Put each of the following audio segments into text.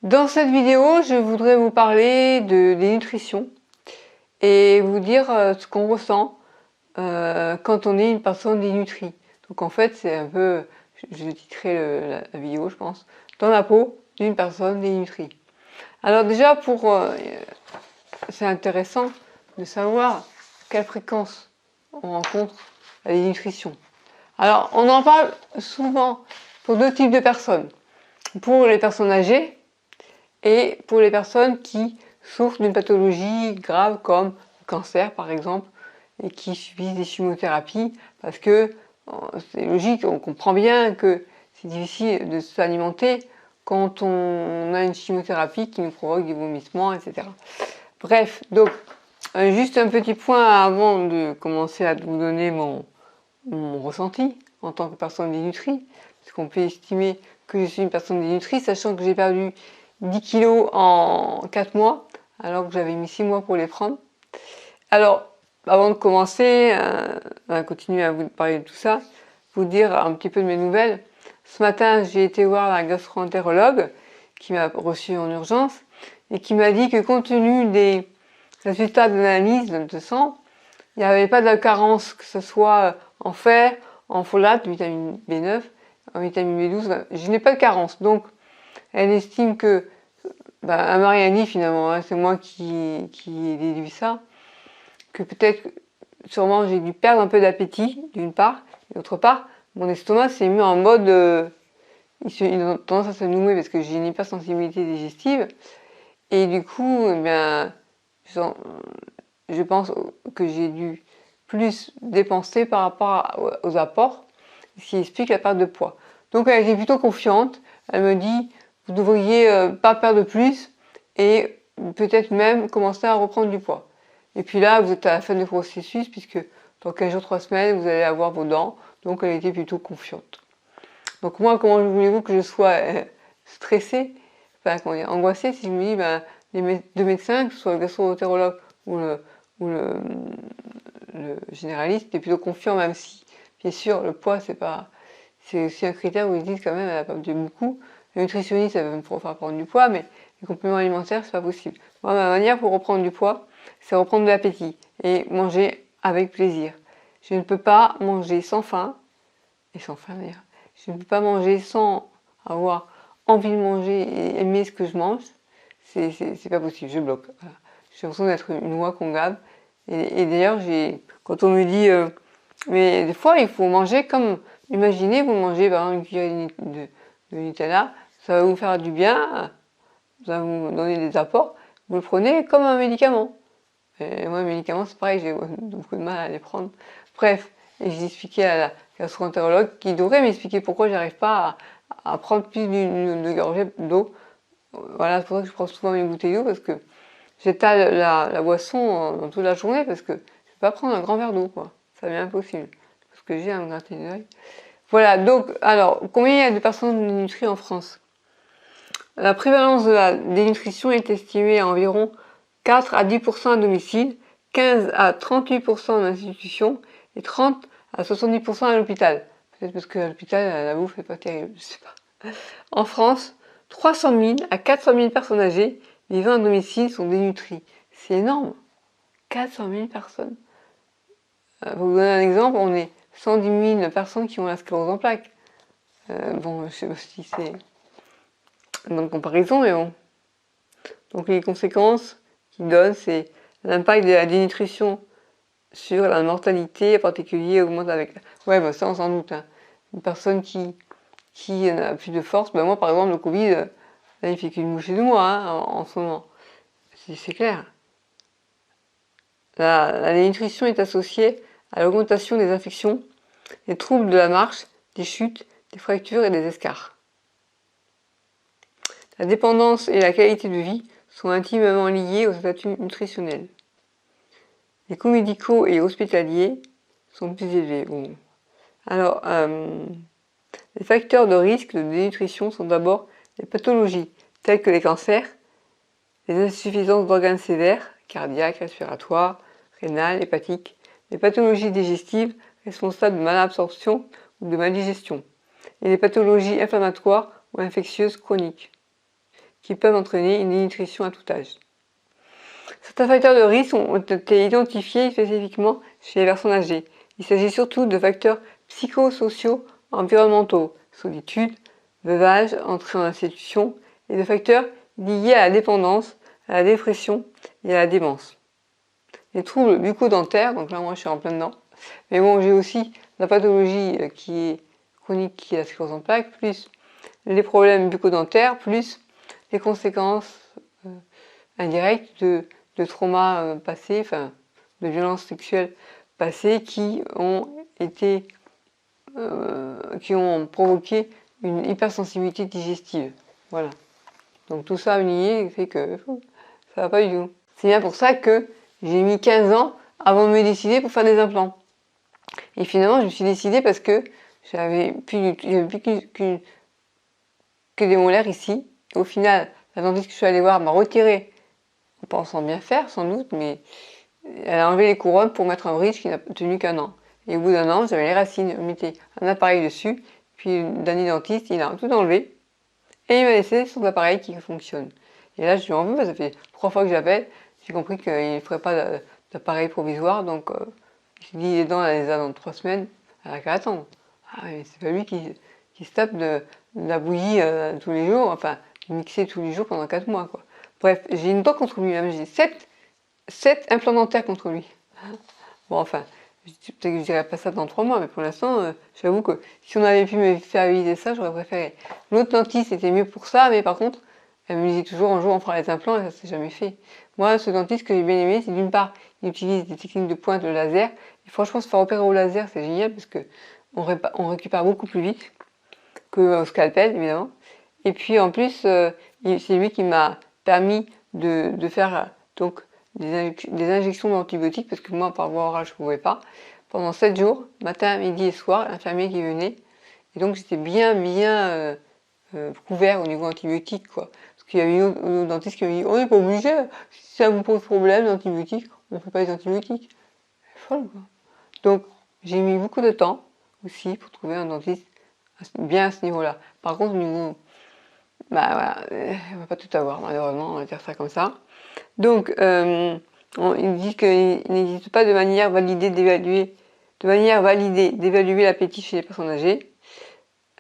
Dans cette vidéo, je voudrais vous parler des nutritions et vous dire ce qu'on ressent quand on est une personne dénutrie. Donc en fait, c'est un peu, je titrerai la vidéo, je pense, dans la peau d'une personne dénutrie. Alors déjà, c'est intéressant de savoir à quelle fréquence on rencontre la dénutrition. Alors, on en parle souvent pour deux types de personnes. Pour les personnes âgées, et pour les personnes qui souffrent d'une pathologie grave comme le cancer par exemple et qui subissent des chimiothérapies parce que c'est logique, on comprend bien que c'est difficile de s'alimenter quand on a une chimiothérapie qui nous provoque des vomissements, etc. Bref, donc juste un petit point avant de commencer à vous donner mon ressenti en tant que personne dénutrie, parce qu'on peut estimer que je suis une personne dénutrie, sachant que j'ai perdu 10 kilos en 4 mois, alors que j'avais mis 6 mois pour les prendre. Alors, avant de commencer, à continuer à vous parler de tout ça, vous dire un petit peu de mes nouvelles. Ce matin, j'ai été voir la gastro-entérologue qui m'a reçu en urgence et qui m'a dit que compte tenu des résultats de l'analyse de sang, il n'y avait pas de carence, que ce soit en fer, en folate, vitamine B9, en vitamine B12, je n'ai pas de carence. Donc, elle estime que, elle m'a rien dit finalement, hein, c'est moi qui ai déduit ça, que peut-être, sûrement j'ai dû perdre un peu d'appétit, d'une part, et d'autre part, mon estomac s'est mis en mode, il a tendance à se nouer parce que j'ai une hypersensibilité digestive, et du coup, je pense que j'ai dû plus dépenser par rapport aux apports, ce qui explique la perte de poids. Donc elle était plutôt confiante, elle me dit vous devriez pas perdre plus et peut-être même commencer à reprendre du poids. Et puis là vous êtes à la fin du processus puisque dans 15 jours, 3 semaines vous allez avoir vos dents, donc elle était plutôt confiante. Donc moi comment voulez-vous que je sois stressée, angoissée si je me dis les deux médecins, que ce soit le gastro-entérologue ou le généraliste est plutôt confiant, même si bien sûr le poids c'est aussi un critère où ils disent quand même elle a perdu beaucoup. Le nutritionniste elle va me faire prendre du poids, mais les compléments alimentaires c'est pas possible. Moi ma manière pour reprendre du poids c'est reprendre de l'appétit et manger avec plaisir. Je ne peux pas manger sans faim, et sans faim d'ailleurs, je ne peux pas manger sans avoir envie de manger et aimer ce que je mange, c'est pas possible, je bloque. Voilà. J'ai l'impression d'être une oie qu'on gave. Et d'ailleurs, quand on me dit, mais des fois, il faut manger comme, imaginez, vous mangez par exemple une cuillère de Nutella, ça va vous faire du bien, ça va vous donner des apports, vous le prenez comme un médicament. Et moi, un médicament, c'est pareil, j'ai beaucoup de mal à les prendre. Bref, et j'ai expliqué à la gastro-entérologue qui devrait m'expliquer pourquoi j'arrive pas à prendre plus d'une gorgée d'eau. Voilà, c'est pour ça que je prends souvent mes bouteilles d'eau parce que j'étale la boisson dans toute la journée parce que je ne vais pas prendre un grand verre d'eau, quoi. Ça devient impossible. Parce que j'ai un gratter d'œil. Voilà, donc, alors, combien il y a de personnes dénutries en France? La prévalence de la dénutrition est estimée à environ 4 à 10% à domicile, 15 à 38% en institution et 30 à 70% à l'hôpital. Peut-être parce que à l'hôpital, la bouffe n'est pas terrible, je sais pas. En France, 300 000 à 400 000 personnes âgées vivant à domicile sont dénutries. C'est énorme. 400 000 personnes. Pour vous donner un exemple, on est 110 000 personnes qui ont la sclérose en plaques. Bon, je sais pas si c'est dans comparaison, mais bon. Donc les conséquences qu'il donne, c'est l'impact de la dénutrition sur la mortalité, en particulier augmente avec... Ouais, ça on s'en doute. Hein. Une personne qui n'a plus de force, moi par exemple le Covid, là il fait qu'une moucher de moi hein, en ce moment. C'est clair. La dénutrition est associée à l'augmentation des infections, des troubles de la marche, des chutes, des fractures et des escarres. La dépendance et la qualité de vie sont intimement liées au statut nutritionnel. Les coûts médicaux et hospitaliers sont plus élevés. Bon. Alors, les facteurs de risque de dénutrition sont d'abord les pathologies telles que les cancers, les insuffisances d'organes sévères, cardiaques, respiratoires, rénales, hépatiques, les pathologies digestives responsables de malabsorption ou de maldigestion, et les pathologies inflammatoires ou infectieuses chroniques. qui peuvent entraîner une dénutrition à tout âge. Certains facteurs de risque ont été identifiés spécifiquement chez les personnes âgées. Il s'agit surtout de facteurs psychosociaux, environnementaux, solitude, veuvage, entrée en institution, et de facteurs liés à la dépendance, à la dépression et à la démence. Les troubles bucco-dentaires, donc là moi je suis en plein dedans, mais bon j'ai aussi la pathologie qui est chronique, qui est la sclérose en plaques, plus les problèmes bucco-dentaires, plus les conséquences indirectes de traumas passés, enfin de violences sexuelles passées qui ont provoqué une hypersensibilité digestive. Voilà. Donc tout ça lié fait que ça va pas du tout. C'est bien pour ça que j'ai mis 15 ans avant de me décider pour faire des implants. Et finalement, je me suis décidée parce que j'avais plus que des molaires ici. Et au final, la dentiste que je suis allée voir m'a retiré, en pensant bien faire sans doute, mais elle a enlevé les couronnes pour mettre un bridge qui n'a tenu qu'un an. Et au bout d'un an, j'avais les racines, je mettais un appareil dessus, puis le dernier dentiste, il a tout enlevé, et il m'a laissé son appareil qui fonctionne. Et là, je lui en veux, parce que ça fait 3 fois que j'appelle, j'ai compris qu'il ne ferait pas d'appareil provisoire, donc je dit les dents, elle les a dans 3 semaines, elle a qu'à attendre. Ah mais c'est pas lui qui se tape de la bouillie tous les jours, enfin, mixer tous les jours pendant 4 mois, quoi. Bref, j'ai une dent contre lui, même j'ai 7 implants dentaires contre lui. Bon, enfin, peut-être que je dirais pas ça dans 3 mois, mais pour l'instant, j'avoue que si on avait pu me faire éviter ça, j'aurais préféré. L'autre dentiste était mieux pour ça, mais par contre, elle me disait toujours un jour on fera les implants et ça s'est jamais fait. Moi, ce dentiste que j'ai bien aimé, c'est d'une part, il utilise des techniques de pointe, le laser, et franchement, se faire opérer au laser, c'est génial parce que on récupère beaucoup plus vite qu'au scalpel, évidemment. Et puis en plus, c'est lui qui m'a permis de faire donc des injections d'antibiotiques, parce que moi, par voie orale, je ne pouvais pas. Pendant 7 jours, matin, midi et soir, l'infirmier qui venait. Et donc, j'étais bien couvert au niveau antibiotique, quoi. Parce qu'il y avait une autre dentiste qui m'a dit, on n'est pas obligé, si ça vous pose problème d'antibiotiques, on ne fait pas les antibiotiques. C'est folle, quoi. Donc, j'ai mis beaucoup de temps aussi pour trouver un dentiste bien à ce niveau-là. Par contre, au niveau, bah voilà, on va pas tout avoir, malheureusement, on va dire ça comme ça. Donc, il dit qu'il n'existe pas de manière validée d'évaluer l'appétit chez les personnes âgées.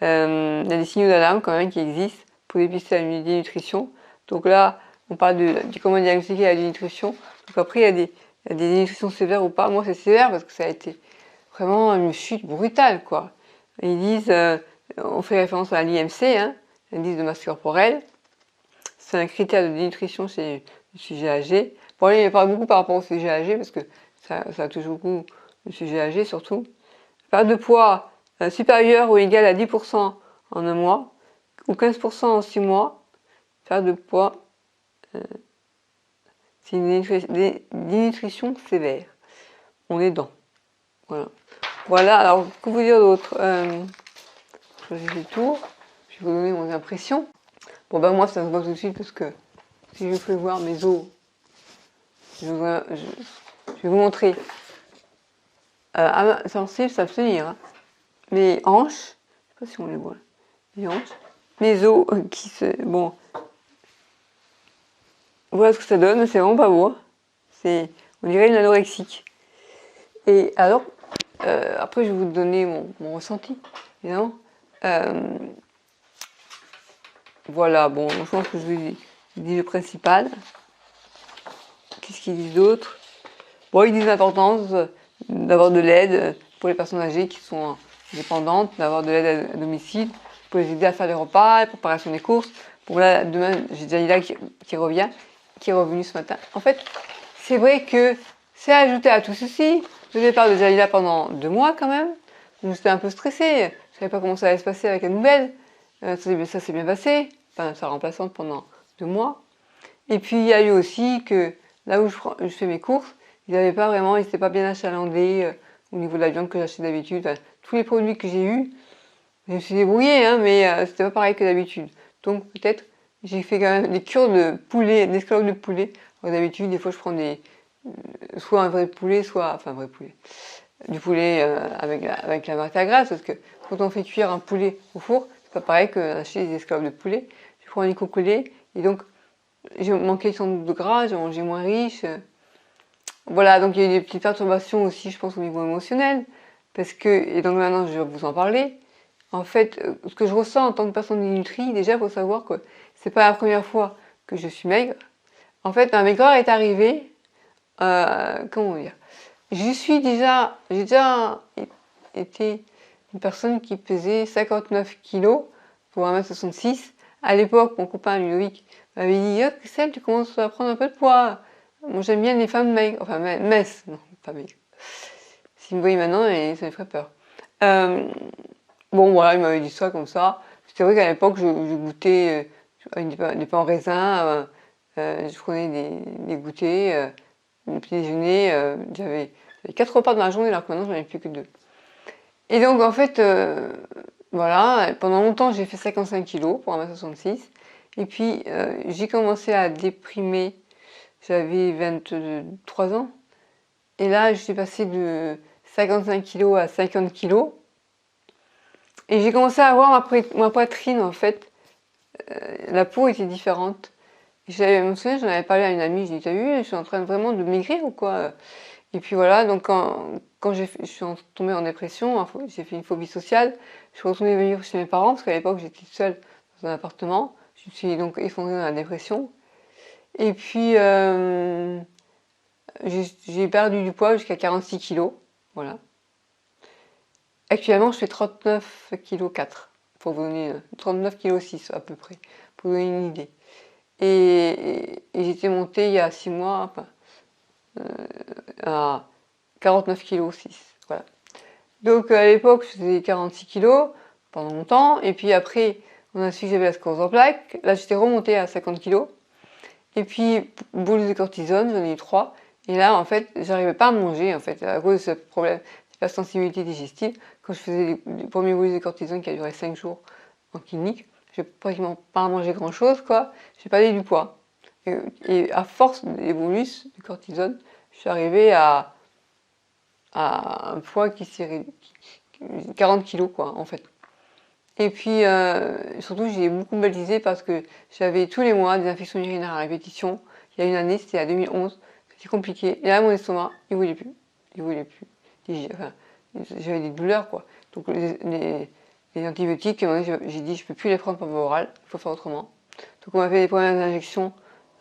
Il y a des signaux d'alarme quand même qui existent pour dépister la dénutrition. Donc là, on parle de comment diagnostiquer la dénutrition. Donc après, il y a des dénutritions sévères ou pas. Moi, c'est sévère parce que ça a été vraiment une chute brutale, quoi. Ils disent, on fait référence à l'IMC, hein, l'indice de masse corporelle. C'est un critère de dénutrition chez le sujet âgé. Bon, là, il parle beaucoup par rapport au sujet âgé parce que ça touche beaucoup le sujet âgé surtout. Perte de poids supérieure ou égale à 10% en un mois ou 15% en 6 mois. Perte de poids, c'est une dénutrition sévère. On est dedans. Voilà. Voilà, alors que vous dire d'autre je fais le tour. Je vais vous donner mon impression. Bon ben moi ça se voit tout de suite parce que si je vous fais voir mes os, je vais vous montrer. Sensible, ça peut tenir. Hein. Mes hanches, je sais pas si on les voit. Les hanches, mes os qui se. Bon. Voilà ce que ça donne, c'est vraiment pas beau. On dirait une anorexique. Et alors, après je vais vous donner mon ressenti, évidemment. Voilà, bon, je pense que je vous dis le principal. Qu'est-ce qu'ils disent d'autre? Bon, ils disent l'importance d'avoir de l'aide pour les personnes âgées qui sont dépendantes, d'avoir de l'aide à domicile, pour les aider à faire les repas, la préparation des courses. Bon là, demain, j'ai Jalila qui revient, qui est revenue ce matin. En fait, c'est vrai que c'est ajouté à tout ceci. Le départ de Jalila pendant 2 mois quand même. Donc j'étais un peu stressée. Je savais pas comment ça allait se passer avec la nouvelle. Ça s'est bien passé. Enfin, sa remplaçante pendant 2 mois. Et puis il y a eu aussi que là où je fais mes courses, ils n'étaient pas bien achalandés au niveau de la viande que j'achète d'habitude. Enfin, tous les produits que j'ai eus, je me suis débrouillée, hein, mais c'était pas pareil que d'habitude. Donc peut-être j'ai fait quand même des cures de poulet, d'escalope de poulet. Alors d'habitude, des fois je prends soit un vrai poulet, enfin un vrai poulet, du poulet avec la matière grasse, parce que quand on fait cuire un poulet au four, c'est pas pareil que d'acheter des escalopes de poulet. Je prends des cocolets Et donc, j'ai manqué sans doute de gras, j'ai mangé moins riche. Voilà, donc il y a eu des petites perturbations aussi, je pense, au niveau émotionnel. Parce que, et donc maintenant, je vais vous en parler. En fait, ce que je ressens en tant que personne dénutrie, déjà, il faut savoir que c'est pas la première fois que je suis maigre. En fait, ma maigreur est arrivée, comment dire, j'ai déjà été une personne qui pesait 59 kilos pour 1m66. À l'époque, mon copain Ludovic m'avait dit: ah, Christelle, tu commences à prendre un peu de poids. Moi, j'aime bien les femmes maigres, enfin minces, non, pas maigres. S'il me voyait maintenant, ça me ferait peur. Bon, voilà, il m'avait dit ça comme ça. C'est vrai qu'à l'époque, je goûtais des pains en raisin, je prenais des goûters, le petit déjeuner, j'avais 4 repas dans la journée, alors que maintenant, j'en ai plus que 2. Et donc, en fait, voilà, pendant longtemps, j'ai fait 55 kilos pour 1m66. Et puis, j'ai commencé à déprimer, j'avais 23 ans. Et là, je suis passée de 55 kilos à 50 kilos. Et j'ai commencé à voir ma poitrine, en fait. La peau était différente. Je me souviens, j'en avais parlé à une amie, j'ai dit: t'as vu, je suis en train vraiment de maigrir ou quoi? Et puis voilà, donc quand je suis tombée en dépression, j'ai fait une phobie sociale, je suis retournée vivre chez mes parents, parce qu'à l'époque j'étais seule dans un appartement. Je me suis donc effondrée dans la dépression. Et puis j'ai perdu du poids jusqu'à 46 kilos. Voilà. Actuellement, je fais 39 kg 4, pour vous donner 39 kg 6 à peu près, pour vous donner une idée. Et j'étais montée il y a 6 mois, enfin, à 49 kg 6. Voilà. Donc à l'époque, je faisais 46 kg pendant longtemps, et puis après, on a su que j'avais la sclérose en plaques. Là, j'étais remontée à 50 kg. Et puis, boule de cortisone, j'en ai eu 3. Et là, en fait, j'arrivais pas à manger, en fait, à cause de ce problème, la sensibilité digestive. Quand je faisais les premiers boules de cortisone qui a duré 5 jours en clinique, j'ai pratiquement pas mangé grand chose, quoi. J'ai perdu du poids. Et à force des bolus de cortisone, je suis arrivée à un poids qui s'est réduit, 40 kilos, quoi, en fait. Et puis, surtout, j'ai beaucoup balisé parce que j'avais tous les mois des infections urinaires à répétition. Il y a une année, c'était à 2011, c'était compliqué. Et là, mon estomac, il voulait plus. Il voulait plus. Enfin, j'avais des douleurs, quoi. Donc, les antibiotiques, j'ai dit, je peux plus les prendre par voie orale, il faut faire autrement. Donc, on m'a fait des premières injections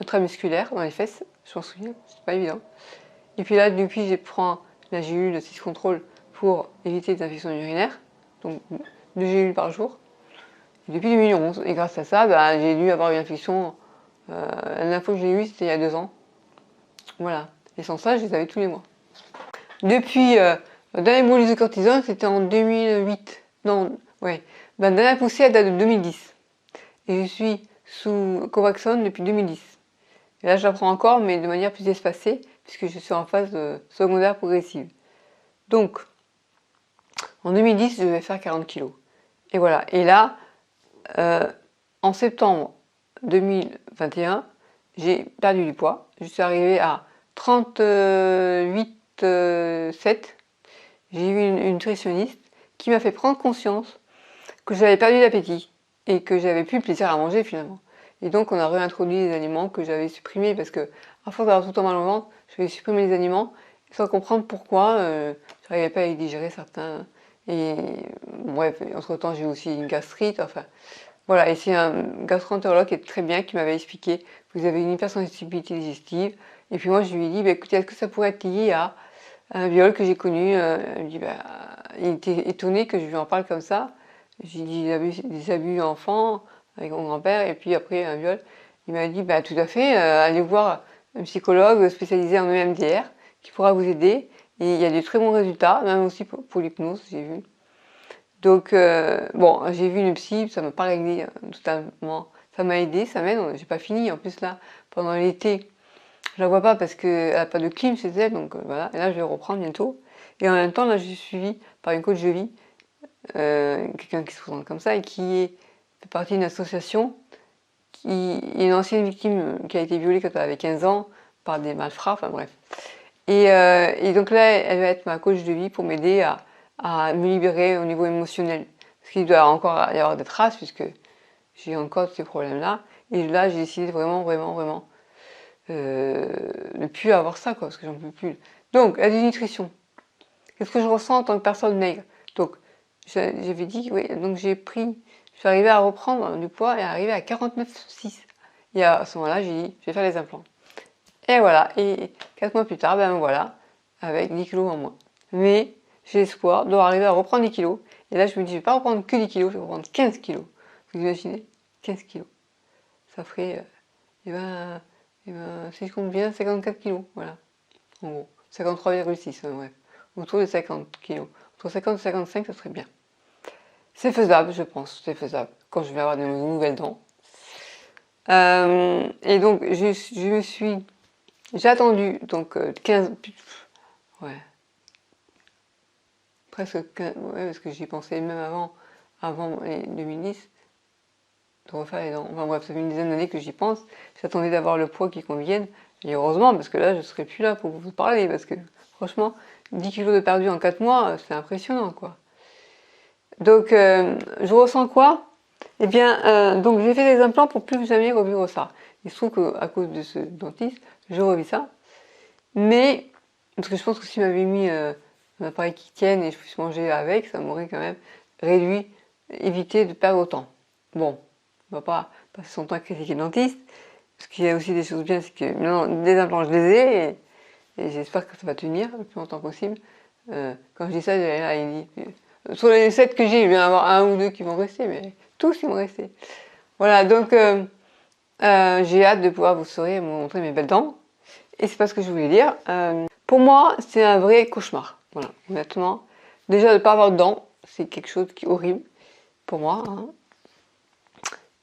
intramusculaires dans les fesses, je m'en souviens, c'était pas évident. Et puis là, depuis, je prends la gélule de 6 contrôle pour éviter des infections urinaires. Donc, 2 gélules par jour, depuis 2011. Et grâce à ça, bah, j'ai dû avoir une infection. La dernière fois que j'ai eu, c'était il y a 2 ans. Voilà. Et sans ça, je les avais tous les mois. Depuis, la dernière bolus de cortisone, c'était en 2008. Non, ouais. Ma dernière poussée, elle date de 2010. Et je suis sous Covaxone depuis 2010. Et là, je la prends encore, mais de manière plus espacée, puisque je suis en phase secondaire progressive. Donc, en 2010, je devais faire 40 kilos. Et voilà. Et là, en septembre 2021, j'ai perdu du poids. Je suis arrivée à 38,7. J'ai eu une nutritionniste qui m'a fait prendre conscience que j'avais perdu l'appétit et que j'avais plus le plaisir à manger finalement. Et donc on a réintroduit les aliments que j'avais supprimés parce que à force d'avoir tout le temps mal au ventre, j'avais supprimé les aliments sans comprendre pourquoi je n'arrivais pas à y digérer certains. Et bref, entre temps j'ai eu aussi une gastrite, enfin voilà, et c'est un gastro-entérologue qui est très bien, qui m'avait expliqué que vous avez une hypersensibilité digestive. Et puis moi, je lui ai dit, bah, écoutez, est-ce que ça pourrait être lié à un viol que j'ai connu? Il était étonné que je lui en parle comme ça. J'ai dit, des abus enfants avec mon grand-père, et puis après un viol. Il m'a dit, bah, tout à fait, allez voir un psychologue spécialisé en EMDR qui pourra vous aider. Et il y a des très bons résultats, même aussi pour l'hypnose, j'ai vu. Donc, bon, j'ai vu une psy, ça m'a pas réglé totalement. Ça m'a aidé, ça m'aide, j'ai pas fini. En plus, là, pendant l'été, je la vois pas parce qu'elle a pas de clim chez elle, donc voilà. Et là, je vais reprendre bientôt. Et en même temps, là, je suis suivie par une coach de vie, quelqu'un qui se présente comme ça et fait partie d'une association qui est une ancienne victime qui a été violée quand elle avait 15 ans par des malfrats, enfin bref. Et donc là, elle va être ma coach de vie pour m'aider à me libérer au niveau émotionnel. Parce qu'il doit encore y avoir des traces, puisque j'ai encore ces problèmes-là. Et là, j'ai décidé vraiment, ne plus avoir ça, quoi, parce que j'en peux plus. Donc, la dénutrition. Qu'est-ce que je ressens en tant que personne maigre? Donc, j'avais dit, oui, donc je suis arrivée à reprendre du poids et arriver à 49,6. Et à ce moment-là, j'ai dit, je vais faire les implants. Et voilà, et 4 mois plus tard, ben voilà, avec 10 kilos en moins. Mais j'ai l'espoir de arriver à reprendre 10 kilos. Et là, je me dis, je vais pas reprendre que 10 kilos, je vais reprendre 15 kilos. Vous imaginez? 15 kilos. Ça ferait, si je compte bien, 54 kilos, voilà. En gros, 53,6, bref. Autour de 50 kilos. Entre 50 et 55, ça serait bien. C'est faisable, je pense, c'est faisable. Quand je vais avoir de nouvelles dents. Et donc, j'ai attendu, donc 15, ouais, presque 15, ouais, parce que j'y pensais même avant les 2010, de refaire les dents. Enfin bref, ça fait une dizaine d'années que j'y pense. J'attendais d'avoir le poids qui convienne. Et heureusement, parce que là, je ne serais plus là pour vous parler, parce que franchement, 10 kilos de perdu en 4 mois, c'est impressionnant, quoi. Donc, je ressens quoi? Eh bien, donc j'ai fait des implants pour plus jamais revivre ça. Il se trouve qu'à cause de ce dentiste, je revis ça. Mais, parce que je pense que s'il m'avait mis un appareil qui tienne et je puisse manger avec, ça m'aurait quand même réduit, évité de perdre autant. Bon, on va pas passer son temps à critiquer le dentiste, parce qu'il y a aussi des choses bien, c'est que maintenant, des implants, je les ai, et j'espère que ça va tenir le plus longtemps possible. Quand je dis ça, il dit, sur les 7 que j'ai, il va y en avoir un ou deux qui vont rester, mais tous ils vont rester. Voilà, donc j'ai hâte de pouvoir vous sourire et vous montrer mes belles dents. Et c'est pas ce que je voulais dire. Pour moi, c'est un vrai cauchemar. Voilà, honnêtement. Déjà, de ne pas avoir de dents, c'est quelque chose qui est horrible pour moi. Hein.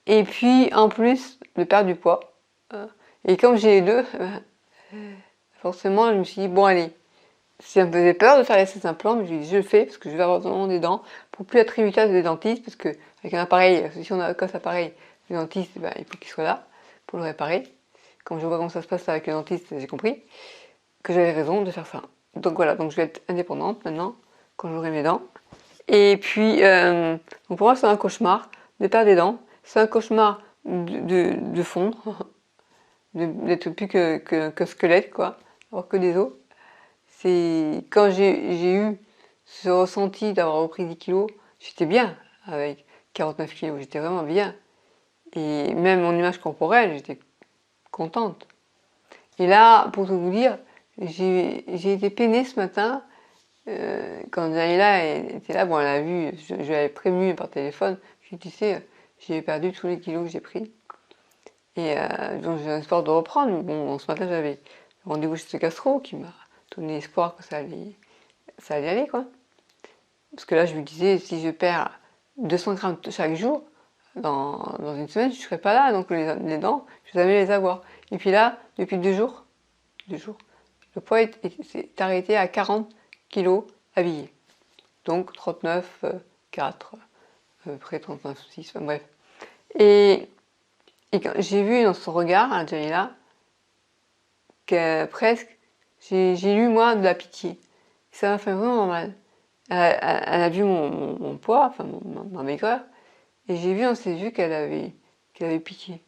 Et puis, en plus, de perdre du poids. Et comme j'ai les deux, forcément, je me suis dit, bon, allez, ça me faisait peur de faire ces implants, mais je me suis dit, je le fais parce que je vais avoir vraiment des dents pour plus être tributaire des dentistes, parce que avec un appareil, si on a un casse appareil, le dentiste, ben, il faut qu'il soit là pour le réparer. Quand je vois comment ça se passe avec le dentiste, j'ai compris que j'avais raison de faire ça. Donc voilà, donc je vais être indépendante maintenant, quand j'aurai mes dents. Et puis, donc pour moi, c'est un cauchemar de perdre des dents. C'est un cauchemar de fondre, d'être plus que squelette, quoi, avoir que des os. C'est quand j'ai eu ce ressenti d'avoir repris 10 kilos, j'étais bien avec 49 kilos, j'étais vraiment bien. Et même mon image corporelle, j'étais contente. Et là, pour tout vous dire, j'ai été peinée ce matin quand Jaïla était là. Bon, elle a vu, je l'avais prévenue par téléphone. Je lui ai dit, tu sais, j'ai perdu tous les kilos que j'ai pris. Et donc j'ai espoir de reprendre. Mais bon, ce matin, j'avais rendez-vous chez ce gastro qui m'a donné espoir que ça allait aller, quoi. Parce que là, je me disais, si je perds 200 grammes chaque jour, dans une semaine, je ne serai pas là. Donc les dents, je vais jamais les avoir. Et puis là, depuis 2 jours, le poids s'est arrêté à 40 kilos habillé. Donc 39, 4, à peu près 39, 6, enfin, bref. Et quand j'ai vu dans son regard, à Jamila, que presque, j'ai lu moi de la pitié. Ça m'a fait vraiment mal. Elle a vu mon poids, enfin ma maigreur, et j'ai vu dans ses yeux qu'elle avait pitié.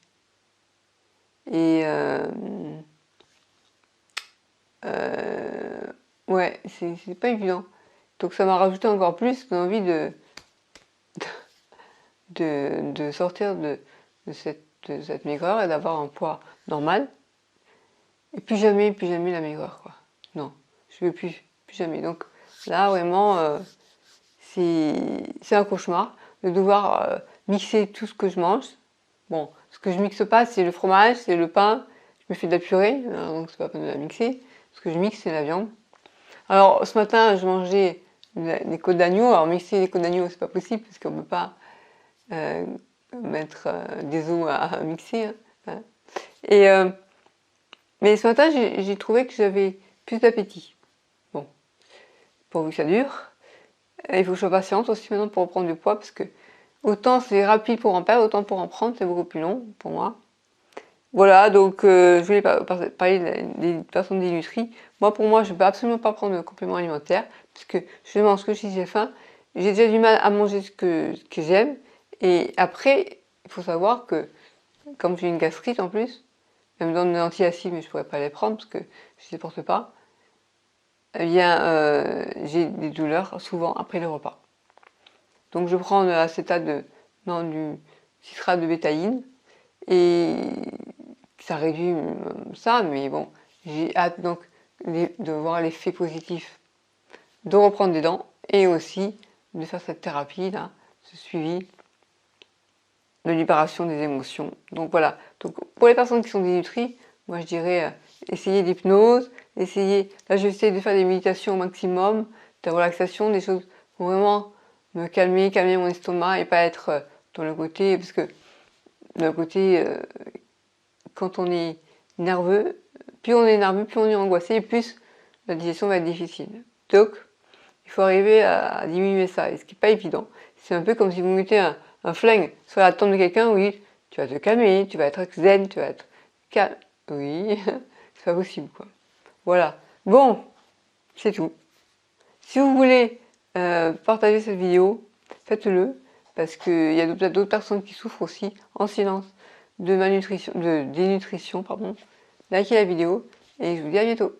Et ouais, c'est pas évident. Donc ça m'a rajouté encore plus l'envie de sortir de cette maigreur et d'avoir un poids normal. Et plus jamais la maigreur, quoi. Non, je veux plus jamais. Donc là, vraiment, c'est un cauchemar de devoir mixer tout ce que je mange. Bon, ce que je mixe pas, c'est le fromage, c'est le pain. Je me fais de la purée, donc c'est pas la peine de la mixer. Ce que je mixe, c'est la viande. Alors, ce matin, je mangeais des côtes d'agneau. Alors, mixer les côtes d'agneau, c'est pas possible, parce qu'on ne peut pas mettre des os à mixer. Hein. Et, mais ce matin, j'ai trouvé que j'avais plus d'appétit. Bon, pourvu que ça dure. Il faut que je sois patiente aussi maintenant pour reprendre du poids, parce que autant c'est rapide pour en perdre, autant pour en prendre, c'est beaucoup plus long pour moi. Voilà, donc je voulais parler des personnes d'illustrie. Pour moi, je ne peux absolument pas prendre de complément alimentaire, puisque je mange que si j'ai faim. J'ai déjà du mal à manger ce que j'aime. Et après, il faut savoir que comme j'ai une gastrite en plus, elle me donne des antiacides, mais je pourrais pas les prendre parce que je ne supporte pas. Eh bien, j'ai des douleurs souvent après le repas. Donc je prends de l'acétate non, du citrate de bétaïne et ça réduit ça, mais bon, j'ai hâte donc de voir l'effet positif de reprendre des dents et aussi de faire cette thérapie là, ce suivi de libération des émotions. Donc voilà, donc pour les personnes qui sont dénutries, moi je dirais essayer l'hypnose, là je vais essayer de faire des méditations au maximum, de relaxation, des choses pour vraiment me calmer, calmer mon estomac et pas être dans le côté, parce que le côté, quand on est nerveux, plus on est nerveux, plus on est angoissé, et plus la digestion va être difficile. Donc, il faut arriver à diminuer ça, et ce qui n'est pas évident. C'est un peu comme si vous mettez un flingue sur la tempe de quelqu'un, oui, tu vas te calmer, tu vas être zen, tu vas être calme. Oui, c'est pas possible, quoi. Voilà. Bon, c'est tout. Si vous voulez partager cette vidéo, faites-le, parce qu'il y a d'autres personnes qui souffrent aussi en silence de malnutrition, de dénutrition, pardon. Likez la vidéo et je vous dis à bientôt.